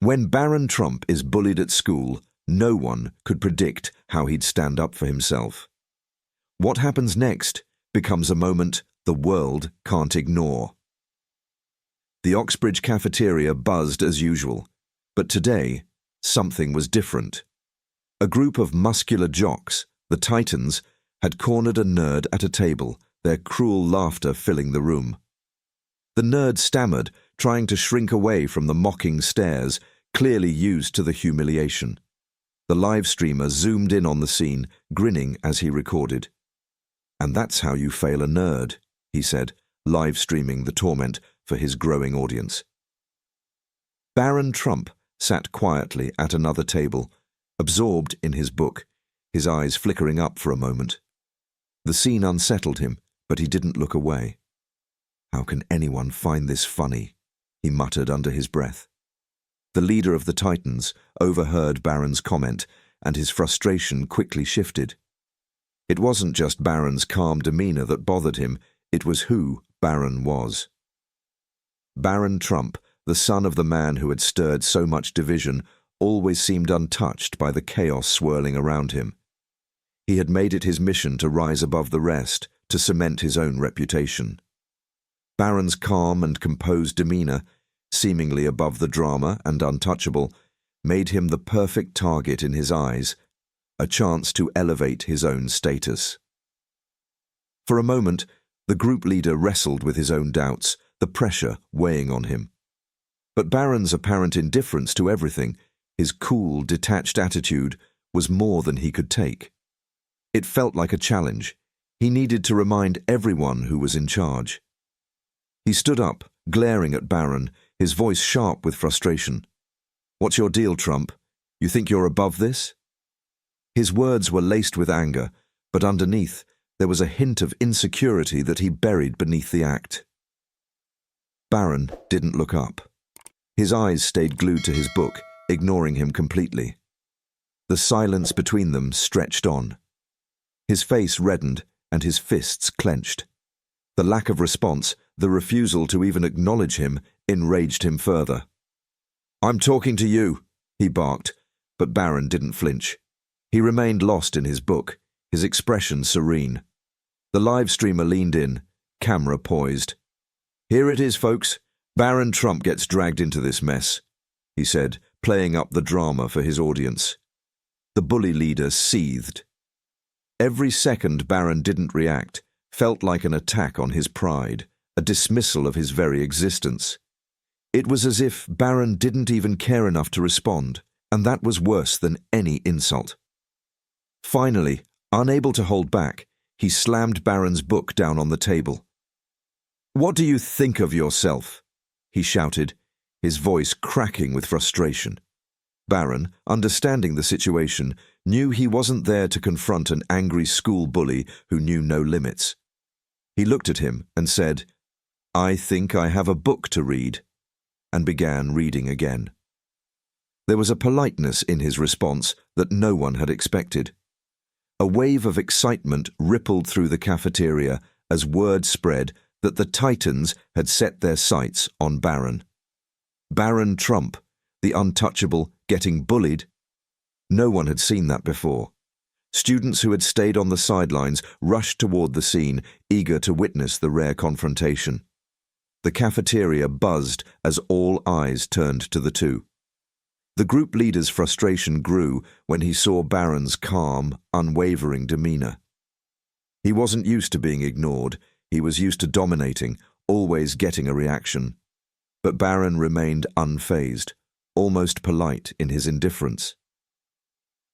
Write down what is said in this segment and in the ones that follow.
When Barron Trump is bullied at school, no one could predict how he'd stand up for himself. What happens next becomes a moment the world can't ignore. The Oxbridge cafeteria buzzed as usual, but today something was different. A group of muscular jocks, the Titans, had cornered a nerd at a table, their cruel laughter filling the room. The nerd stammered, trying to shrink away from the mocking stares, clearly used to the humiliation. The live streamer zoomed in on the scene, grinning as he recorded. "And that's how you fail a nerd," he said, live streaming the torment for his growing audience. Barron Trump sat quietly at another table, absorbed in his book, his eyes flickering up for a moment. The scene unsettled him, but he didn't look away. "How can anyone find this funny?" he muttered under his breath. The leader of the Titans overheard Barron's comment, and his frustration quickly shifted. It wasn't just Barron's calm demeanor that bothered him, it was who Barron was. Barron Trump, the son of the man who had stirred so much division, always seemed untouched by the chaos swirling around him. He had made it his mission to rise above the rest, to cement his own reputation. Barron's calm and composed demeanor, seemingly above the drama and untouchable, made him the perfect target in his eyes, a chance to elevate his own status. For a moment, the group leader wrestled with his own doubts, the pressure weighing on him. But Barron's apparent indifference to everything, his cool, detached attitude, was more than he could take. It felt like a challenge. He needed to remind everyone who was in charge. He stood up, glaring at Barron, his voice sharp with frustration. "What's your deal, Trump? You think you're above this?" His words were laced with anger, but underneath there was a hint of insecurity that he buried beneath the act. Barron didn't look up. His eyes stayed glued to his book, ignoring him completely. The silence between them stretched on. His face reddened and his fists clenched. The lack of response, the refusal to even acknowledge him, enraged him further. "I'm talking to you," he barked, but Barron didn't flinch. He remained lost in his book, his expression serene. The live streamer leaned in, camera poised. "Here it is, folks. Barron Trump gets dragged into this mess," he said, playing up the drama for his audience. The bully leader seethed. Every second Barron didn't react felt like an attack on his pride, a dismissal of his very existence. It was as if Barron didn't even care enough to respond, and that was worse than any insult. Finally, unable to hold back, he slammed Barron's book down on the table. "What do you think of yourself?" he shouted, his voice cracking with frustration. Barron, understanding the situation, knew he wasn't there to confront an angry school bully who knew no limits. He looked at him and said, "I think I have a book to read," and began reading again. There was a politeness in his response that no one had expected. A wave of excitement rippled through the cafeteria as word spread that the Titans had set their sights on Barron. Barron Trump, the untouchable, getting bullied? No one had seen that before. Students who had stayed on the sidelines rushed toward the scene, eager to witness the rare confrontation. The cafeteria buzzed as all eyes turned to the two. The group leader's frustration grew when he saw Barron's calm, unwavering demeanor. He wasn't used to being ignored. He was used to dominating, always getting a reaction. But Barron remained unfazed, almost polite in his indifference.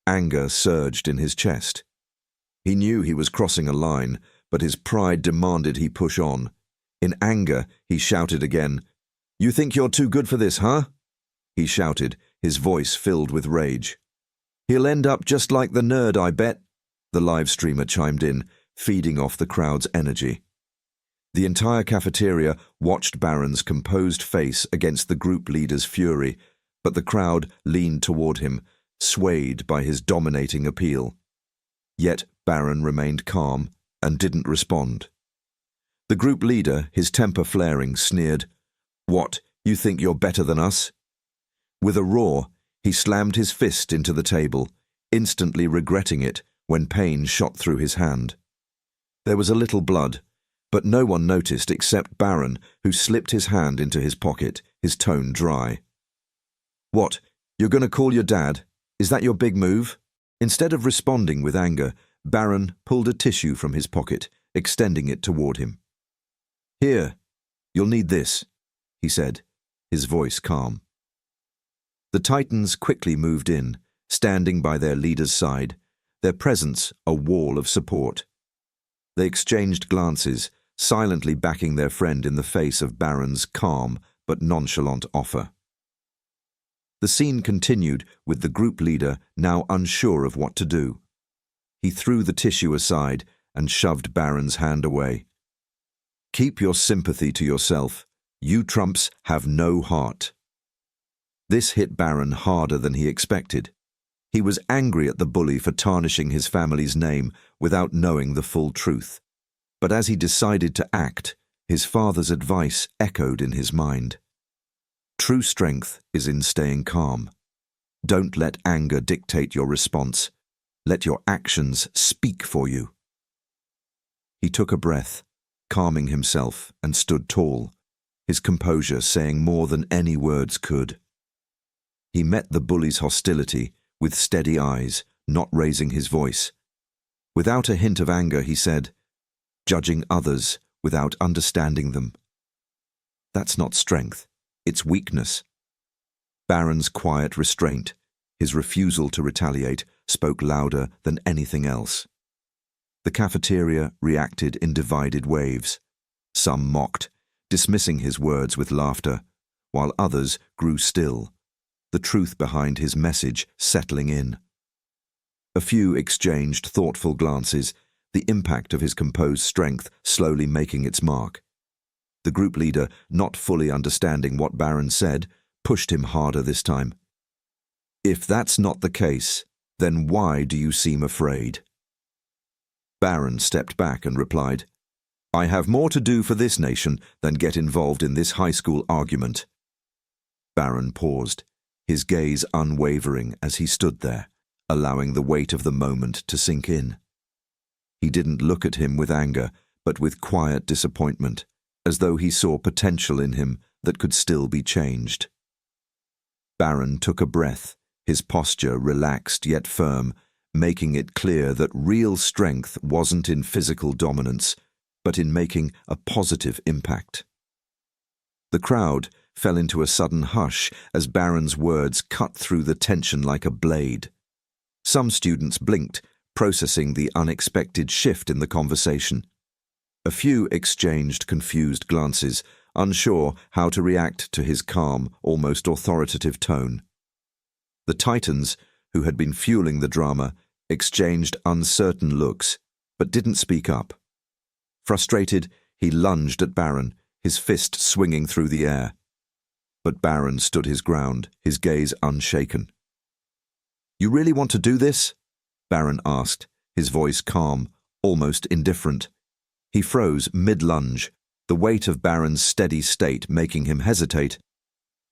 Anger surged in his chest. He knew he was crossing a line, but his pride demanded he push on. In anger, he shouted again, "You think you're too good for this, huh?" he shouted, his voice filled with rage. "He'll end up just like the nerd, I bet," the live streamer chimed in, feeding off the crowd's energy. The entire cafeteria watched Barron's composed face against the group leader's fury, but the crowd leaned toward him, swayed by his dominating appeal. Yet Barron remained calm and didn't respond. The group leader, his temper flaring, sneered, "What, you think you're better than us?" With a roar, he slammed his fist into the table, instantly regretting it when pain shot through his hand. There was a little blood, but no one noticed except Barron, who slipped his hand into his pocket, his tone dry. "What, you're going to call your dad? Is that your big move?" Instead of responding with anger, Barron pulled a tissue from his pocket, extending it toward him. "Here, you'll need this," he said, his voice calm. The Titans quickly moved in, standing by their leader's side, their presence a wall of support. They exchanged glances, silently backing their friend in the face of Barron's calm but nonchalant offer. The scene continued with the group leader now unsure of what to do. He threw the tissue aside and shoved Barron's hand away. "Keep your sympathy to yourself. You Trumps have no heart." This hit Barron harder than he expected. He was angry at the bully for tarnishing his family's name without knowing the full truth. But as he decided to act, his father's advice echoed in his mind. True strength is in staying calm. Don't let anger dictate your response. Let your actions speak for you. He took a breath, calming himself, and stood tall, his composure saying more than any words could. He met the bully's hostility with steady eyes, not raising his voice. Without a hint of anger, he said, "Judging others without understanding them. That's not strength, it's weakness." Barron's quiet restraint, his refusal to retaliate, spoke louder than anything else. The cafeteria reacted in divided waves. Some mocked, dismissing his words with laughter, while others grew still, the truth behind his message settling in. A few exchanged thoughtful glances, the impact of his composed strength slowly making its mark. The group leader, not fully understanding what Barron said, pushed him harder this time. "If that's not the case, then why do you seem afraid?" Barron stepped back and replied, "I have more to do for this nation than get involved in this high school argument." Barron paused, his gaze unwavering as he stood there, allowing the weight of the moment to sink in. He didn't look at him with anger, but with quiet disappointment, as though he saw potential in him that could still be changed. Barron took a breath, his posture relaxed yet firm, making it clear that real strength wasn't in physical dominance, but in making a positive impact. The crowd fell into a sudden hush as Barron's words cut through the tension like a blade. Some students blinked, processing the unexpected shift in the conversation. A few exchanged confused glances, unsure how to react to his calm, almost authoritative tone. The Titans, who had been fueling the drama, exchanged uncertain looks, but didn't speak up. Frustrated, he lunged at Barron, his fist swinging through the air. But Barron stood his ground, his gaze unshaken. "You really want to do this?" Barron asked, his voice calm, almost indifferent. He froze mid-lunge, the weight of Barron's steady state making him hesitate.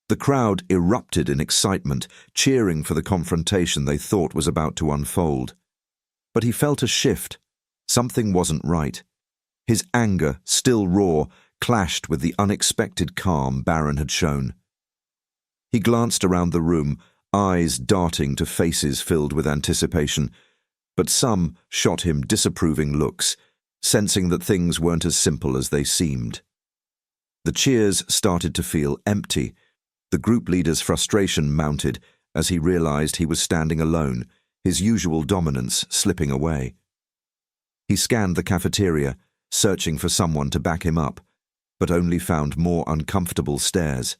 The crowd erupted in excitement, cheering for the confrontation they thought was about to unfold. But he felt a shift. Something wasn't right. His anger, still raw, clashed with the unexpected calm Barron had shown. He glanced around the room, eyes darting to faces filled with anticipation, but some shot him disapproving looks, sensing that things weren't as simple as they seemed. The cheers started to feel empty. The group leader's frustration mounted as he realized he was standing alone, his usual dominance slipping away. He scanned the cafeteria, searching for someone to back him up, but only found more uncomfortable stares.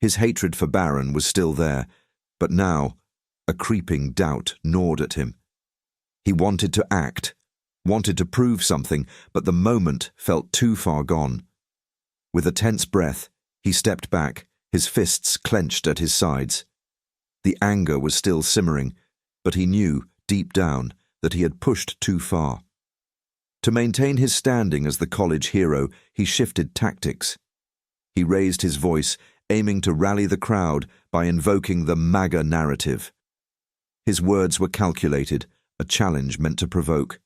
His hatred for Barron was still there, but now a creeping doubt gnawed at him. He wanted to act, wanted to prove something, but the moment felt too far gone. With a tense breath, he stepped back, his fists clenched at his sides. The anger was still simmering, but he knew, deep down, that he had pushed too far. To maintain his standing as the college hero, he shifted tactics. He raised his voice, aiming to rally the crowd by invoking the MAGA narrative. His words were calculated, a challenge meant to provoke.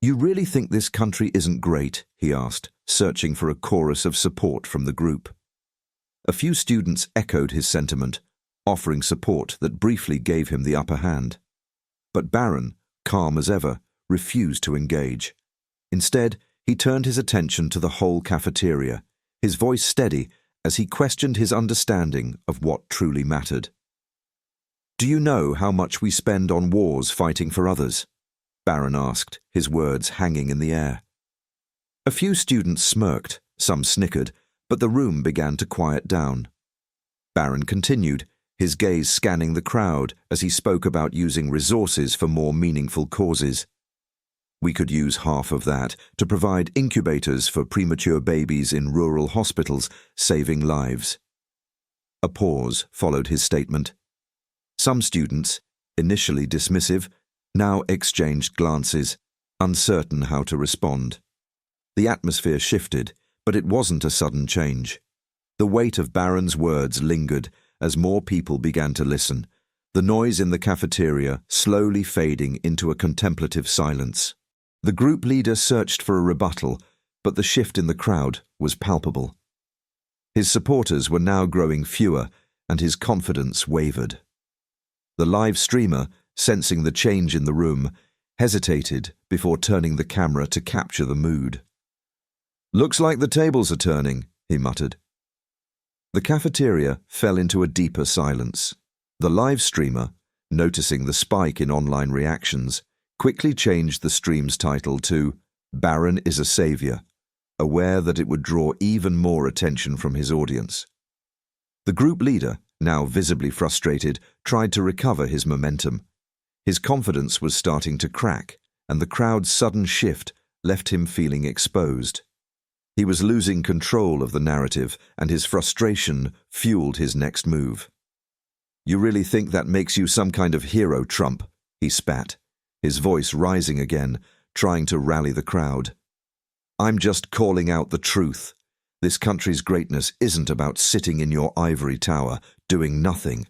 "You really think this country isn't great?" he asked, searching for a chorus of support from the group. A few students echoed his sentiment, offering support that briefly gave him the upper hand. But Barron, calm as ever, refused to engage. Instead, he turned his attention to the whole cafeteria, his voice steady as he questioned his understanding of what truly mattered. "Do you know how much we spend on wars fighting for others?" Barron asked, his words hanging in the air. A few students smirked, some snickered, but the room began to quiet down. Barron continued, his gaze scanning the crowd as he spoke about using resources for more meaningful causes. "We could use half of that to provide incubators for premature babies in rural hospitals, saving lives." A pause followed his statement. Some students, initially dismissive, now exchanged glances, uncertain how to respond. The atmosphere shifted, but it wasn't a sudden change. The weight of Barron's words lingered as more people began to listen, the noise in the cafeteria slowly fading into a contemplative silence. The group leader searched for a rebuttal, but the shift in the crowd was palpable. His supporters were now growing fewer, and his confidence wavered. The live streamer, sensing the change in the room, hesitated before turning the camera to capture the mood. "Looks like the tables are turning," he muttered. The cafeteria fell into a deeper silence. The live streamer, noticing the spike in online reactions, quickly changed the stream's title to "Barron is a Savior," aware that it would draw even more attention from his audience. The group leader, now visibly frustrated, tried to recover his momentum. His confidence was starting to crack, and the crowd's sudden shift left him feeling exposed. He was losing control of the narrative, and his frustration fueled his next move. "You really think that makes you some kind of hero, Trump?" he spat, his voice rising again, trying to rally the crowd. "I'm just calling out the truth. This country's greatness isn't about sitting in your ivory tower, doing nothing."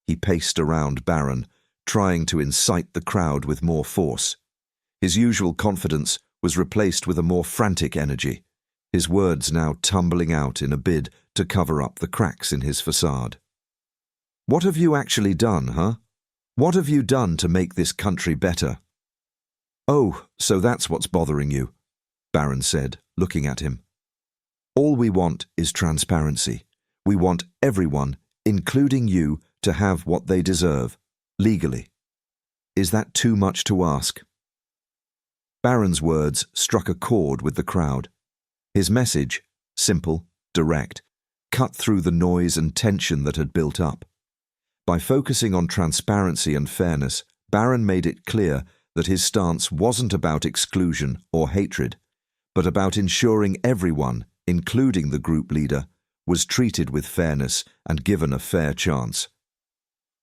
He paced around Barron, trying to incite the crowd with more force. His usual confidence was replaced with a more frantic energy, his words now tumbling out in a bid to cover up the cracks in his facade. "What have you actually done, huh? What have you done to make this country better?" "Oh, so that's what's bothering you," Barron said, looking at him. "All we want is transparency. We want everyone, including you, to have what they deserve, legally. Is that too much to ask?" Barron's words struck a chord with the crowd. His message, simple, direct, cut through the noise and tension that had built up. By focusing on transparency and fairness, Barron made it clear that his stance wasn't about exclusion or hatred, but about ensuring everyone, including the group leader, was treated with fairness and given a fair chance.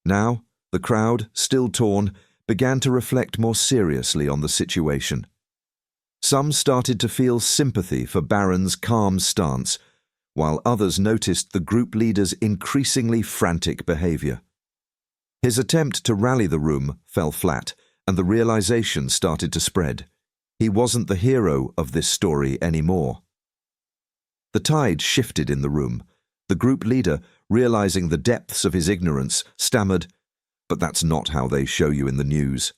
Now, the crowd, still torn, began to reflect more seriously on the situation. Some started to feel sympathy for Barron's calm stance, while others noticed the group leader's increasingly frantic behavior. His attempt to rally the room fell flat, and the realization started to spread. He wasn't the hero of this story anymore. The tide shifted in the room. The group leader, realizing the depths of his ignorance, stammered, "But that's not how they show you in the news."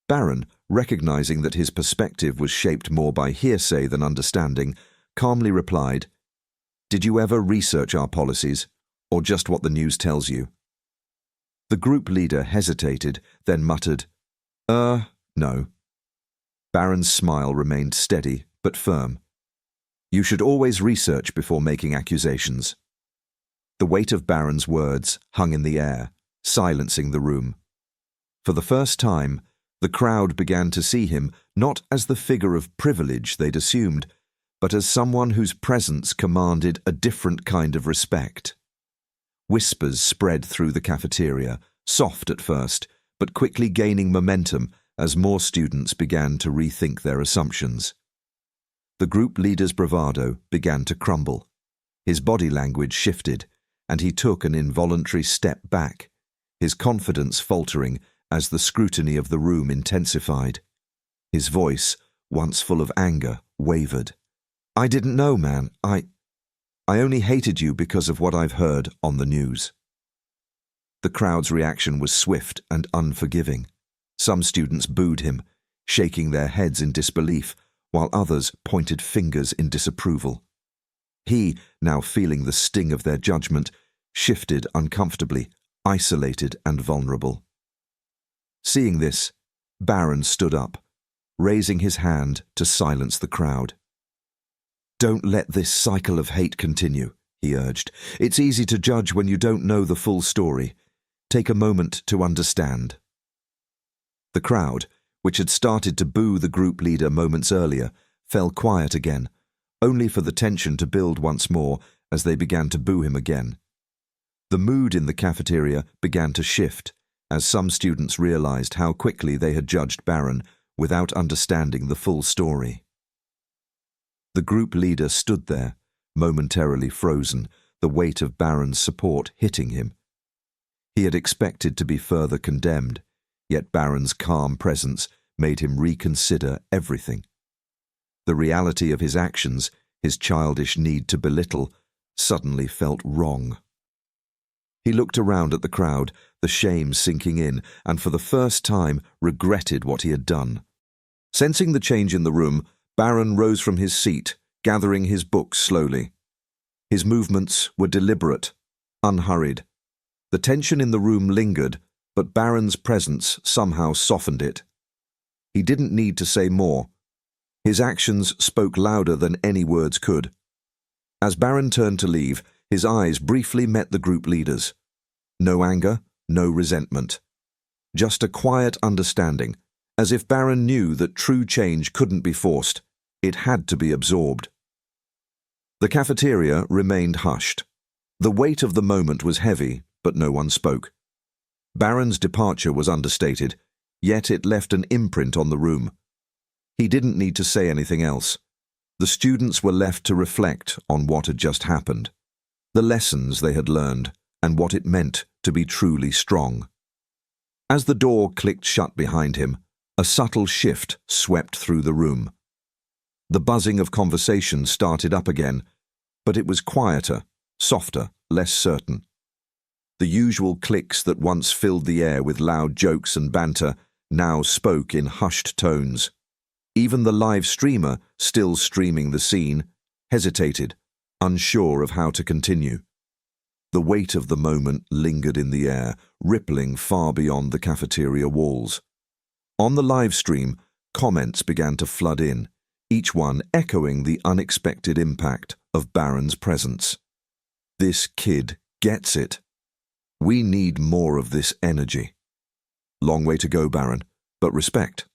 Barron, recognizing that his perspective was shaped more by hearsay than understanding, calmly replied, "Did you ever research our policies, or just what the news tells you?" The group leader hesitated, then muttered, No." Barron's smile remained steady but firm. "You should always research before making accusations." The weight of Barron's words hung in the air, silencing the room. For the first time, the crowd began to see him not as the figure of privilege they'd assumed, but as someone whose presence commanded a different kind of respect. Whispers spread through the cafeteria, soft at first, but quickly gaining momentum as more students began to rethink their assumptions. The group leader's bravado began to crumble. His body language shifted, and he took an involuntary step back, his confidence faltering as the scrutiny of the room intensified. His voice, once full of anger, wavered. "I didn't know, man. I only hated you because of what I've heard on the news." The crowd's reaction was swift and unforgiving. Some students booed him, shaking their heads in disbelief, while others pointed fingers in disapproval. He, now feeling the sting of their judgment, shifted uncomfortably, isolated and vulnerable. Seeing this, Barron stood up, raising his hand to silence the crowd. "Don't let this cycle of hate continue," he urged. "It's easy to judge when you don't know the full story. Take a moment to understand." The crowd, which had started to boo the group leader moments earlier, fell quiet again, only for the tension to build once more as they began to boo him again. The mood in the cafeteria began to shift as some students realized how quickly they had judged Barron without understanding the full story. The group leader stood there, momentarily frozen, the weight of Barron's support hitting him. He had expected to be further condemned, yet Barron's calm presence made him reconsider everything. The reality of his actions, his childish need to belittle, suddenly felt wrong. He looked around at the crowd, the shame sinking in, and for the first time regretted what he had done. Sensing the change in the room, Barron rose from his seat, gathering his books slowly. His movements were deliberate, unhurried. The tension in the room lingered, but Barron's presence somehow softened it. He didn't need to say more. His actions spoke louder than any words could. As Barron turned to leave, his eyes briefly met the group leaders. No anger, no resentment. Just a quiet understanding, as if Barron knew that true change couldn't be forced. It had to be absorbed. The cafeteria remained hushed. The weight of the moment was heavy, but no one spoke. Barron's departure was understated, yet it left an imprint on the room. He didn't need to say anything else. The students were left to reflect on what had just happened, the lessons they had learned, and what it meant to be truly strong. As the door clicked shut behind him, a subtle shift swept through the room. The buzzing of conversation started up again, but it was quieter, softer, less certain. The usual cliques that once filled the air with loud jokes and banter now spoke in hushed tones. Even the live streamer, still streaming the scene, hesitated, unsure of how to continue. The weight of the moment lingered in the air, rippling far beyond the cafeteria walls. On the live stream, comments began to flood in, each one echoing the unexpected impact of Barron's presence. "This kid gets it. We need more of this energy. Long way to go, Barron, but respect."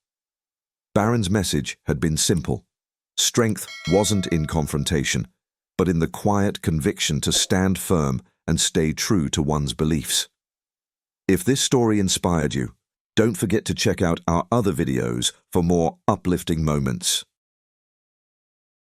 Barron's message had been simple. Strength wasn't in confrontation, but in the quiet conviction to stand firm and stay true to one's beliefs. If this story inspired you, don't forget to check out our other videos for more uplifting moments.